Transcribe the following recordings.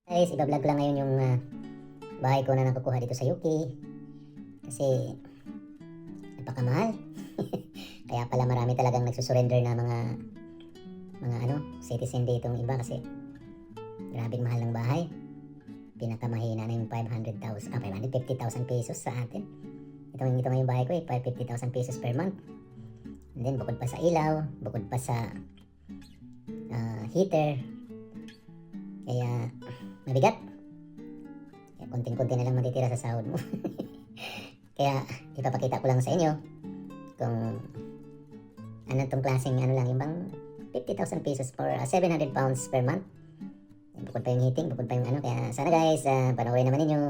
Guys, iba-vlog ko lang ngayon yung bahay ko na nakukuha dito sa UK. Kasi napakamahal. Kaya pala marami talagang nagsusurrender na mga citizen dito ng iba kasi grabing mahal ng bahay. Pinakamahina na yung 550,000 pesos sa atin. Ito nga yung bahay ko 550,000 pesos per month. And then bukod pa sa ilaw, bukod pa sa heater. Kaya mabigat. Kaya konting-konti na lang matitira sa sahod mo. Kaya ipapakita ko lang sa inyo kung ano tong klaseng lang yung bang 50,000 pesos for 700 pounds per month. Bukod pa yung heating, bukod pa yung kaya sana guys, panoorin naman ninyo.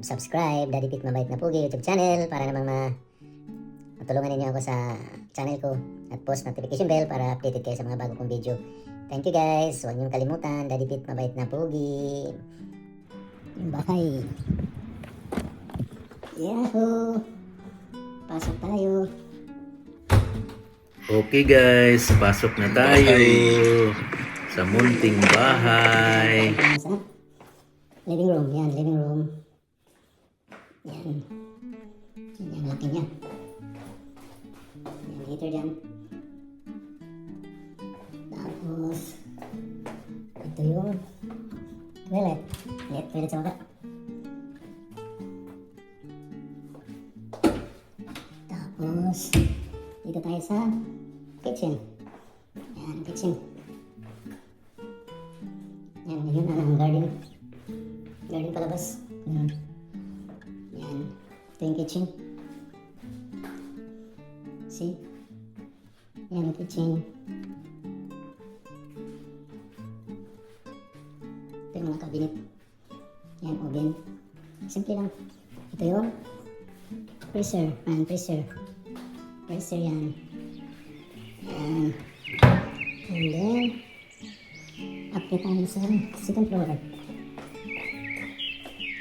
Subscribe, Daddy Pete Mabait na Pugi YouTube channel para namang matulungan ninyo ako sa channel ko at post notification bell para updated kayo sa mga bago kong video. Thank you guys. Huwag niyong kalimutan, Daddy Pete Mabait na Pugi. Yung bahay. Yahoo! Pasok tayo. Okay guys, pasok na tayo sa munting bahay. Masarap. Living room. Yan, living room. Yan. Yan yung laki niya. Yan, heater dyan. Tapos, ito yung toilet. Toilet sa baba. Tapos, dito tayo sa kitchen. Yan, kitchen. Yan, yun ang garden. Garden palabas. Yan. Yan. Ito yung kitchen. See? Yan yung kitchen. Ito yung mga cabinet. Yan, oven. Simple lang. Ito yung freezer. Yan, freezer. Freezer yan. Yan. And then, up tayo sa second floor.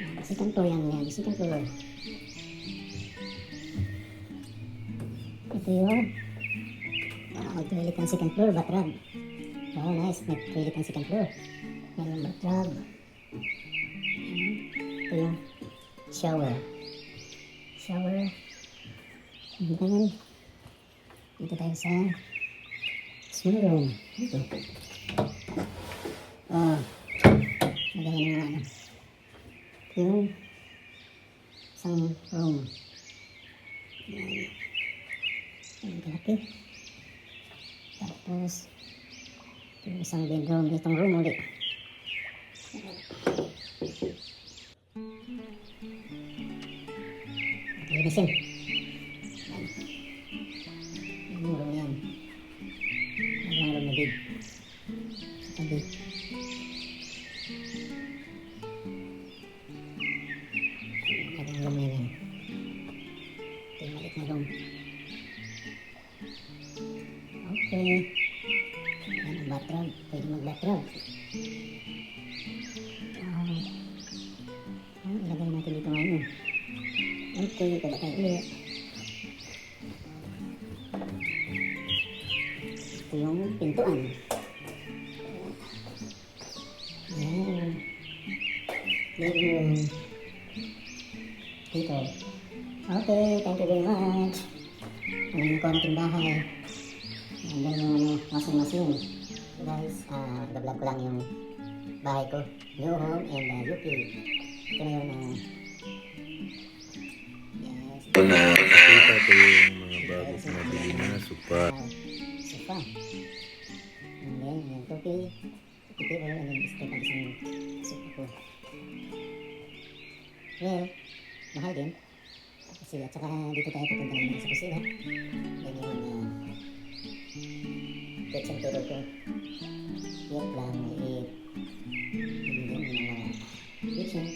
Yan, second floor yan. Yan, second floor. Ito yung toilet ng second floor, bathroom. Oh, nice. May toilet ng second floor. Yan yung bathroom. Ito yung shower. Shower. And then, dito tayo sa small room. Ito. Oh. Magaling naman yung isang room. Yan. Yan, kalaki. Tapos, ito yung isang bedroom. Itong room ulit. Linisin. Yan. Yan yung room yan. Yan yung room na bed. Sa tabi. Yan yung room na yan. Ito yung maliit na room. Okay. Yan ang bathroom. Pwede mag-bathroom. Ilagay natin dito ngayon. Okay, kada tayo ulit. Ito yung pintuan. Yan. Living room. Dito. Okay, thank you very much. Ano ko natin bahay. And then yung washing machine. So guys, vlog ko lang yung bahay ko. New home and UK. Ito na yung Ito na, nakita ko yung mga bago nabili na sofa. sofa. And then yung topi. Topi ko and then gusto pa isang sofa ko. Well, mahal din. Kasi at saka dito tayo pupunta naman sa kusina. Then yung kitchen table ko. Yep lang, maliit. And then yung mga kitchen.